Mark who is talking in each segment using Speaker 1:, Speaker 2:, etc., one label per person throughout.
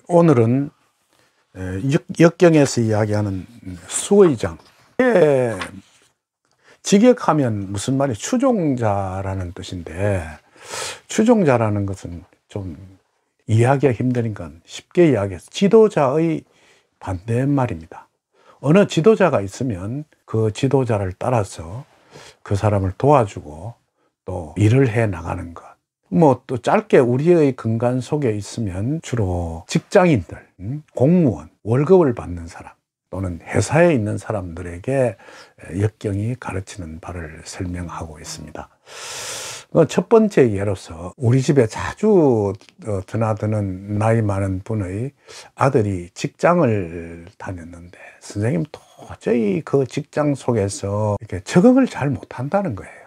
Speaker 1: 오늘은 역경에서 이야기하는 수의장. 직역하면 무슨 말이 추종자라는 뜻인데, 추종자라는 것은 좀 이해하기가 힘드니까 쉽게 이야기해서 지도자의 반대말입니다. 어느 지도자가 있으면 그 지도자를 따라서 그 사람을 도와주고 또 일을 해 나가는 것. 뭐 또 짧게 우리의 근간 속에 있으면 주로 직장인들, 공무원, 월급을 받는 사람 또는 회사에 있는 사람들에게 역경이 가르치는 바를 설명하고 있습니다. 첫 번째 예로서 우리 집에 자주 드나드는 나이 많은 분의 아들이 직장을 다녔는데 선생님 도저히 그 직장 속에서 이렇게 적응을 잘 못한다는 거예요.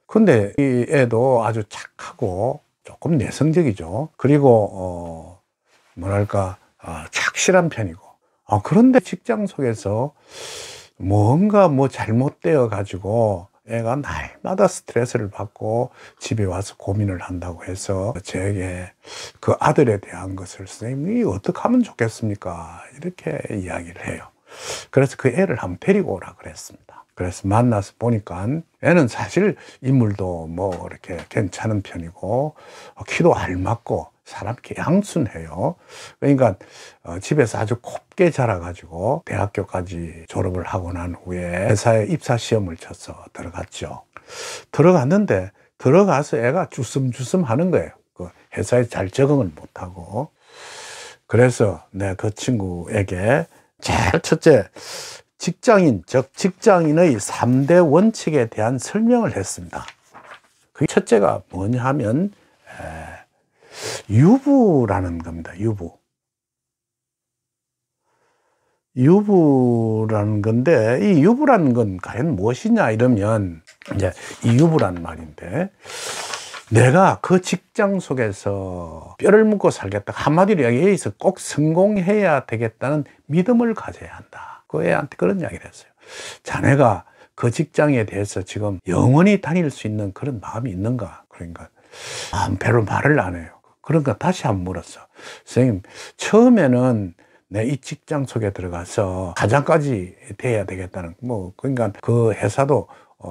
Speaker 1: 근데 이 애도 아주 착하고 조금 내성적이죠. 그리고 뭐랄까 착실한 편이고, 그런데 직장 속에서 뭔가 잘못되어 가지고 애가 날마다 스트레스를 받고 집에 와서 고민을 한다고 해서 저에게 그 아들에 대한 것을 선생님이 어떻게 하면 좋겠습니까? 이렇게 이야기를 해요. 그래서 그 애를 한번 데리고 오라 그랬습니다. 그래서 만나서 보니까 애는 사실 인물도 뭐 이렇게 괜찮은 편이고 키도 알맞고 사람 이렇게 양순해요. 그러니까 집에서 아주 곱게 자라가지고 대학교까지 졸업을 하고 난 후에 회사에 입사 시험을 쳐서 들어갔죠. 들어갔는데 들어가서 애가 주섬주섬 하는 거예요. 그 회사에 잘 적응을 못하고. 그래서 내가 그 친구에게 제일 첫째, 직장인, 즉 직장인의 3대 원칙에 대한 설명을 했습니다. 그 첫째가 뭐냐 하면 유부라는 겁니다. 유부라는 건데, 이 유부라는 건 과연 무엇이냐 이러면 이제 이 유부란 말인데, 내가 그 직장 속에서 뼈를 묻고 살겠다, 한마디로 여기에서 꼭 성공해야 되겠다는 믿음을 가져야 한다. 그 애한테 그런 이야기를 했어요. 자네가 그 직장에 대해서 지금 영원히 다닐 수 있는 그런 마음이 있는가? 그러니까 별로 말을 안 해요. 그러니까 다시 한번 물었어. 선생님, 처음에는 내 이 직장 속에 들어가서 과장까지 돼야 되겠다는, 그러니까 그 회사도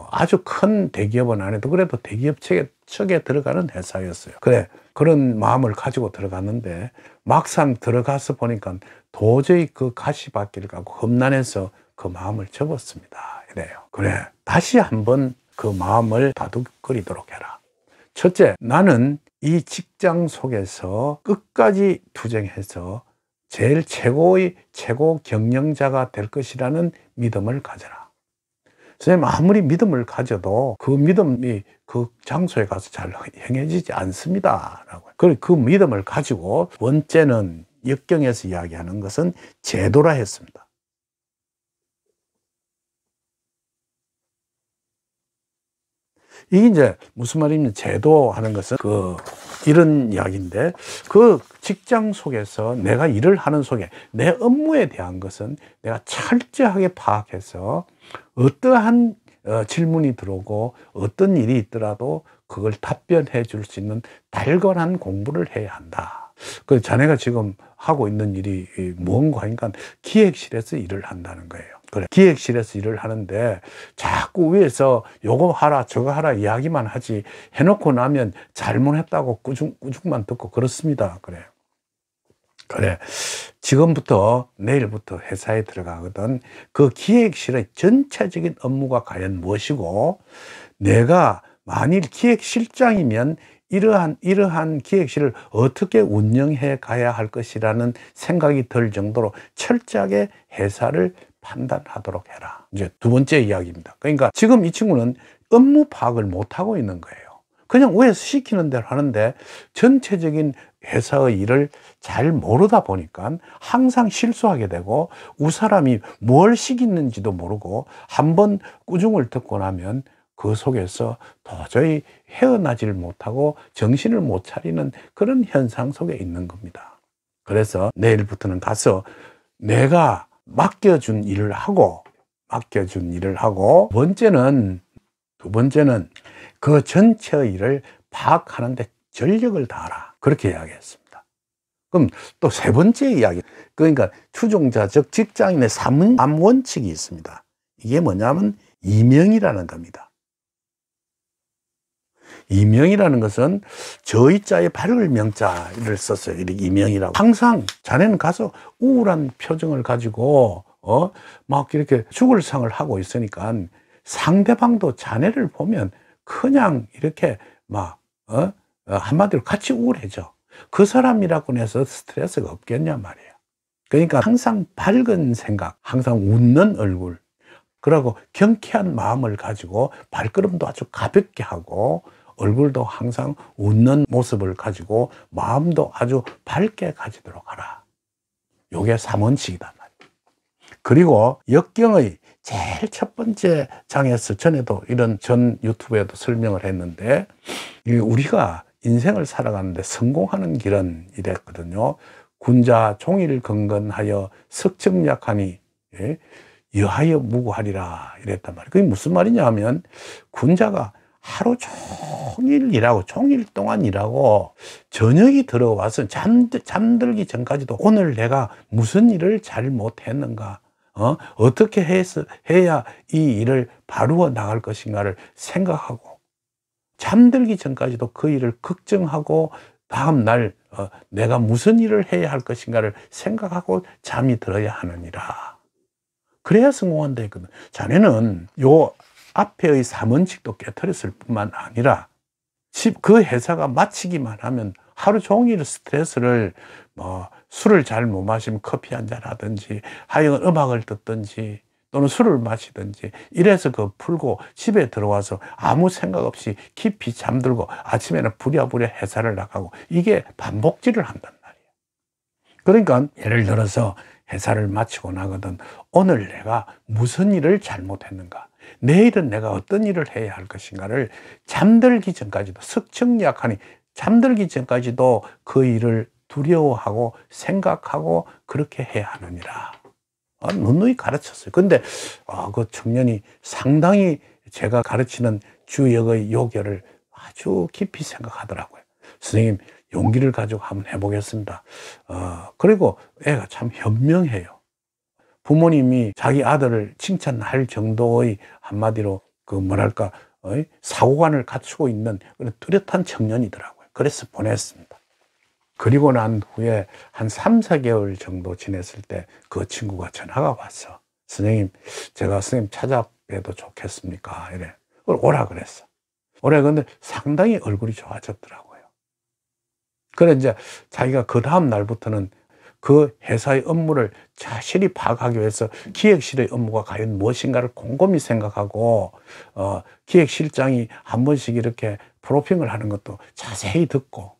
Speaker 1: 아주 큰 대기업은 아니도 그래도 대기업 측에 들어가는 회사였어요. 그래, 그런 마음을 가지고 들어갔는데 막상 들어가서 보니까 도저히 그 가시밭길을 가고 험난해서 그 마음을 접었습니다. 이래요. 그래, 다시 한번 그 마음을 다독거리도록 해라. 첫째, 나는 이 직장 속에서 끝까지 투쟁해서 제일 최고 경영자가 될 것이라는 믿음을 가져라. 선생님, 아무리 믿음을 가져도 그 믿음이 그 장소에 가서 잘 행해지지 않습니다. 라고. 그 믿음을 가지고, 번째는 역경에서 이야기하는 것은 제도라 했습니다. 이게 이제 무슨 말이냐면, 제도 하는 것은 이런 이야기인데, 그 직장 속에서 내가 일을 하는 속에 내 업무에 대한 것은 내가 철저하게 파악해서 어떠한 질문이 들어오고 어떤 일이 있더라도 그걸 답변해 줄 수 있는 달건한 공부를 해야 한다. 그 자네가 지금 하고 있는 일이 뭔가 하니까 기획실에서 일을 한다는 거예요. 그래, 기획실에서 일을 하는데 자꾸 위에서 요거 하라 저거 하라 이야기만 하지, 해놓고 나면 잘못했다고 꾸중만 듣고 그렇습니다. 그래, 지금부터 내일부터 회사에 들어가거든. 그 기획실의 전체적인 업무가 과연 무엇이고, 내가 만일 기획실장이면 이러한 기획실을 어떻게 운영해 가야 할 것이라는 생각이 들 정도로 철저하게 회사를 판단하도록 해라. 이제 두 번째 이야기입니다. 그러니까 지금 이 친구는 업무 파악을 못하고 있는 거예요. 그냥 위에서 시키는 대로 하는데 전체적인 회사의 일을 잘 모르다 보니까 항상 실수하게 되고, 사람이 뭘 시키는지도 모르고 한번 꾸중을 듣고 나면 그 속에서 도저히 헤어나지를 못하고 정신을 못 차리는 그런 현상 속에 있는 겁니다. 그래서 내일부터는 가서 내가 맡겨준 일을 하고, 두 번째는 그 전체의 일을 파악하는데 전력을 다하라. 그렇게 이야기했습니다. 그럼 또 세 번째 이야기. 그러니까 추종자적 직장인의 삼원칙이 있습니다. 이게 뭐냐면 이명이라는 겁니다. 이명이라는 것은 저희자에 밝을 명자를 썼어요. 이렇게 이명이라고. 항상 자네는 가서 우울한 표정을 가지고 막 이렇게 죽을 상을 하고 있으니까 상대방도 자네를 보면 그냥 이렇게 막 한마디로 같이 우울해져. 그 사람이라고 해서 스트레스가 없겠냐 말이에요. 그러니까 항상 밝은 생각, 항상 웃는 얼굴, 그리고 경쾌한 마음을 가지고 발걸음도 아주 가볍게 하고 얼굴도 항상 웃는 모습을 가지고 마음도 아주 밝게 가지도록 하라. 요게 삼원칙이단 말이에요. 그리고 역경의 제일 첫 번째 장에서 전에도 이런 전 유튜브에도 설명을 했는데, 우리가 인생을 살아가는데 성공하는 길은 이랬거든요. 군자 종일 건건하여 석정약하니 여하여 무고하리라 이랬단 말이에요. 그게 무슨 말이냐 하면, 군자가 하루 종일 일하고 종일 동안 일하고 저녁이 들어와서 잠들기 전까지도 오늘 내가 무슨 일을 잘못했는가, 어떻게 해야 이 일을 바루어 나갈 것인가를 생각하고, 잠들기 전까지도 그 일을 걱정하고 다음 날 내가 무슨 일을 해야 할 것인가를 생각하고 잠이 들어야 하느니라. 그래야 성공한다 했거든. 자네는 요 앞에의 삼원칙도 깨트렸을 뿐만 아니라 그 회사가 마치기만 하면 하루 종일 스트레스를 술을 잘 못 마시면 커피 한잔 하든지 하여간 음악을 듣든지 또는 술을 마시든지 이래서 그 풀고 집에 들어와서 아무 생각 없이 깊이 잠들고 아침에는 부랴부랴 회사를 나가고, 이게 반복질을 한단 말이에요. 그러니까 예를 들어서 회사를 마치고 나거든, 오늘 내가 무슨 일을 잘못했는가, 내일은 내가 어떤 일을 해야 할 것인가를 잠들기 전까지도, 석정약하니 잠들기 전까지도 그 일을 두려워하고 생각하고 그렇게 해야 하느니라. 누누이 가르쳤어요. 근데 그 청년이 상당히 제가 가르치는 주역의 요결을 아주 깊이 생각하더라고요. 선생님, 용기를 가지고 한번 해보겠습니다. 그리고 애가 참 현명해요. 부모님이 자기 아들을 칭찬할 정도의, 한마디로 사고관을 갖추고 있는 그런 뚜렷한 청년이더라고요. 그래서 보냈습니다. 그리고 난 후에 한 3, 4개월 정도 지냈을 때 그 친구가 전화가 왔어. 선생님, 제가 선생님 찾아뵈도 좋겠습니까? 이래. 오라 그랬어. 오라. 근데 상당히 얼굴이 좋아졌더라고요. 그래 이제 자기가 그 다음 날부터는 그 회사의 업무를 자세히 파악하기 위해서 기획실의 업무가 과연 무엇인가를 곰곰이 생각하고, 기획실장이 한 번씩 이렇게 브리핑을 하는 것도 자세히 듣고,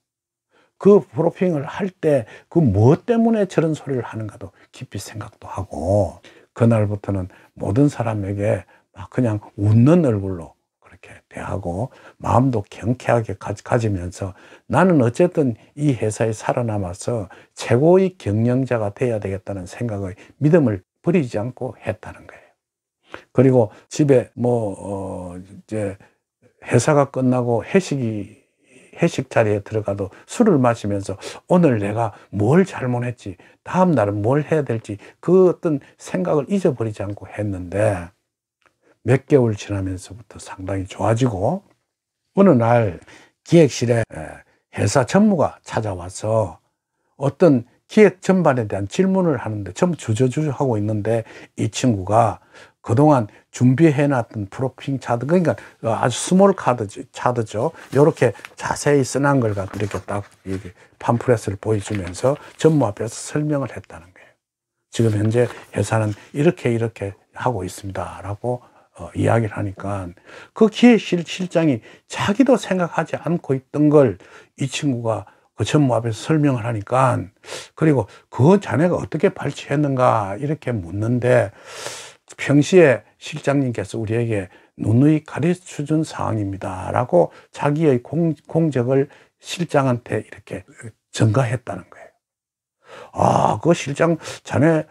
Speaker 1: 그 브리핑을 할 때 그 무엇 때문에 저런 소리를 하는가도 깊이 생각도 하고, 그날부터는 모든 사람에게 막 그냥 웃는 얼굴로 그렇게 대하고 마음도 경쾌하게 가지면서, 나는 어쨌든 이 회사에 살아남아서 최고의 경영자가 돼야 되겠다는 생각의 믿음을 버리지 않고 했다는 거예요. 그리고 집에 이제 회사가 끝나고 회식 자리에 들어가도 술을 마시면서 오늘 내가 뭘 잘못했지, 다음 날은 뭘 해야 될지 그 어떤 생각을 잊어버리지 않고 했는데, 몇 개월 지나면서부터 상당히 좋아지고, 어느 날 기획실에 회사 전무가 찾아와서 어떤 기획 전반에 대한 질문을 하는데, 전부 주저주저 하고 있는데, 이 친구가 그동안 준비해놨던 프로핑 차트, 그러니까 아주 스몰 차트죠. 이렇게 자세히 써놓은 걸 갖고 이렇게 딱 이렇게 팜플렛을 보여주면서 전무 앞에서 설명을 했다는 거예요. 지금 현재 회사는 이렇게 하고 있습니다 라고 이야기를 하니까, 그 기획실장이 자기도 생각하지 않고 있던 걸 이 친구가 그 전무 앞에서 설명을 하니까, 그리고 그 자네가 어떻게 발췌했는가 이렇게 묻는데, 평시에 실장님께서 우리에게 누누이 가르쳐 준 사항입니다 라고 자기의 공적을 실장한테 이렇게 전가했다는 거예요. 그 실장, 자네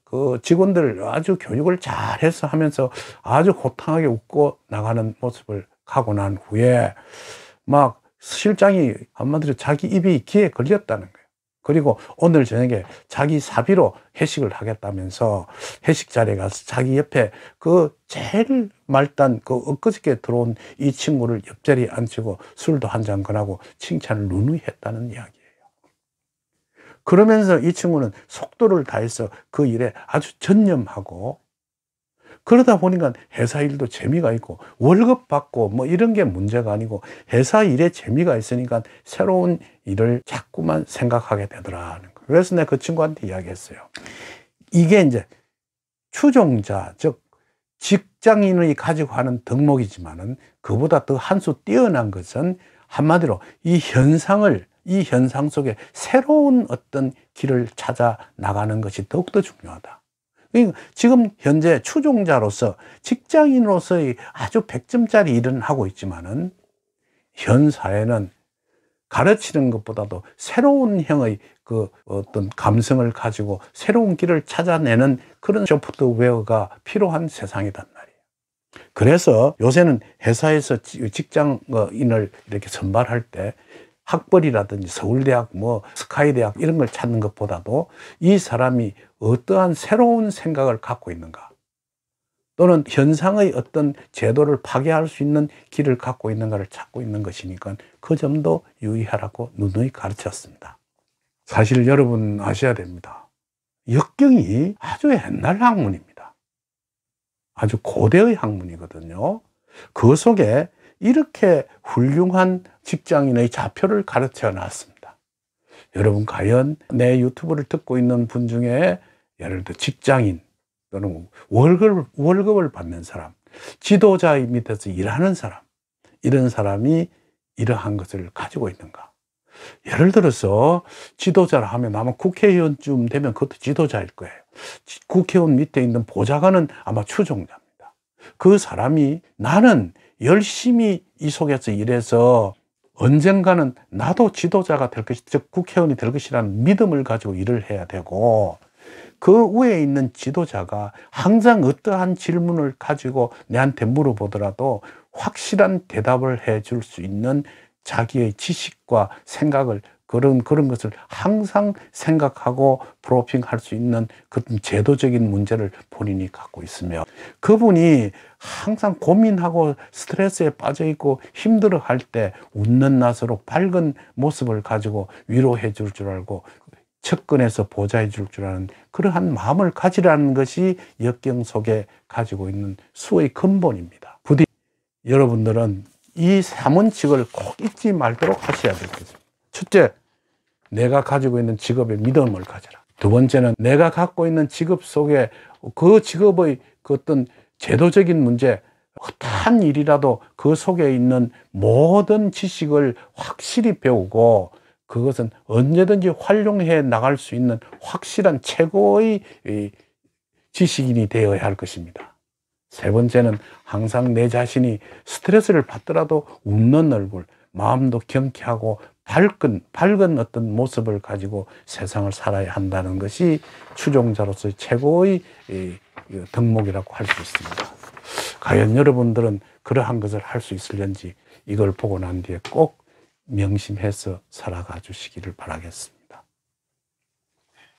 Speaker 1: 그 직원들 아주 교육을 잘해서 하면서 아주 호탕하게 웃고 나가는 모습을 하고 난 후에 막 실장이 한마디로 자기 입이 귀에 걸렸다는 거예요. 그리고 오늘 저녁에 자기 사비로 회식을 하겠다면서 회식 자리에 가서 자기 옆에 그 제일 말단 그 엊그저께 들어온 이 친구를 옆자리에 앉히고 술도 한잔 권하고 칭찬을 누누이 했다는 이야기예요. 그러면서 이 친구는 속도를 다해서 그 일에 아주 전념하고, 그러다 보니까 회사 일도 재미가 있고 월급 받고 뭐 이런 게 문제가 아니고 회사 일에 재미가 있으니까 새로운 일을 자꾸만 생각하게 되더라는 거예요. 그래서 내가 그 친구한테 이야기했어요. 이게 이제 추종자, 즉 직장인이 가지고 하는 덕목이지만은 그보다 더 한 수 뛰어난 것은 한마디로 이 현상 속에 새로운 어떤 길을 찾아 나가는 것이 더욱더 중요하다. 지금 현재 추종자로서 직장인으로서의 아주 100점짜리 일은 하고 있지만은 현 사회는 가르치는 것보다도 새로운 형의 그 어떤 감성을 가지고 새로운 길을 찾아내는 그런 소프트웨어가 필요한 세상이란 말이에요. 그래서 요새는 회사에서 직장인을 이렇게 선발할 때 학벌이라든지 서울대학, 뭐 스카이대학 이런 걸 찾는 것보다도 이 사람이 어떠한 새로운 생각을 갖고 있는가, 또는 현상의 어떤 제도를 파괴할 수 있는 길을 갖고 있는가를 찾고 있는 것이니까 그 점도 유의하라고 누누이 가르쳤습니다. 사실 여러분 아셔야 됩니다. 역경이 아주 옛날 학문입니다. 아주 고대의 학문이거든요. 그 속에 이렇게 훌륭한 직장인의 좌표를 가르쳐 놨습니다. 여러분 과연 내 유튜브를 듣고 있는 분 중에 예를 들어 직장인 또는 월급을 받는 사람, 지도자 밑에서 일하는 사람, 이런 사람이 이러한 것을 가지고 있는가? 예를 들어서 지도자라 하면 아마 국회의원쯤 되면 그것도 지도자일 거예요. 국회의원 밑에 있는 보좌관은 아마 추종자입니다. 그 사람이 나는 열심히 이 속에서 일해서 언젠가는 나도 지도자가 될 것이, 즉 국회의원이 될 것이라는 믿음을 가지고 일을 해야 되고, 그 위에 있는 지도자가 항상 어떠한 질문을 가지고 내한테 물어보더라도 확실한 대답을 해줄 수 있는 자기의 지식과 생각을, 그런 것을 항상 생각하고 브로핑할 수 있는 그런 제도적인 문제를 본인이 갖고 있으며, 그분이 항상 고민하고 스트레스에 빠져 있고 힘들어 할 때 웃는 낯으로 밝은 모습을 가지고 위로해 줄 줄 알고 측근에서 보좌해 줄 줄 아는 그러한 마음을 가지라는 것이 역경 속에 가지고 있는 수의 근본입니다. 부디 여러분들은 이 3원칙을 꼭 잊지 말도록 하셔야 될 것입니다. 첫째, 내가 가지고 있는 직업에 믿음을 가져라. 두 번째는 내가 갖고 있는 직업 속에 그 직업의 그 어떤 제도적인 문제, 어떠한 일이라도 그 속에 있는 모든 지식을 확실히 배우고 그것은 언제든지 활용해 나갈 수 있는 확실한 최고의 지식인이 되어야 할 것입니다. 세 번째는 항상 내 자신이 스트레스를 받더라도 웃는 얼굴, 마음도 경쾌하고 밝은 어떤 모습을 가지고 세상을 살아야 한다는 것이 추종자로서의 최고의 덕목이라고 할 수 있습니다. 과연 여러분들은 그러한 것을 할 수 있을는지 이걸 보고 난 뒤에 꼭 명심해서 살아가 주시기를 바라겠습니다.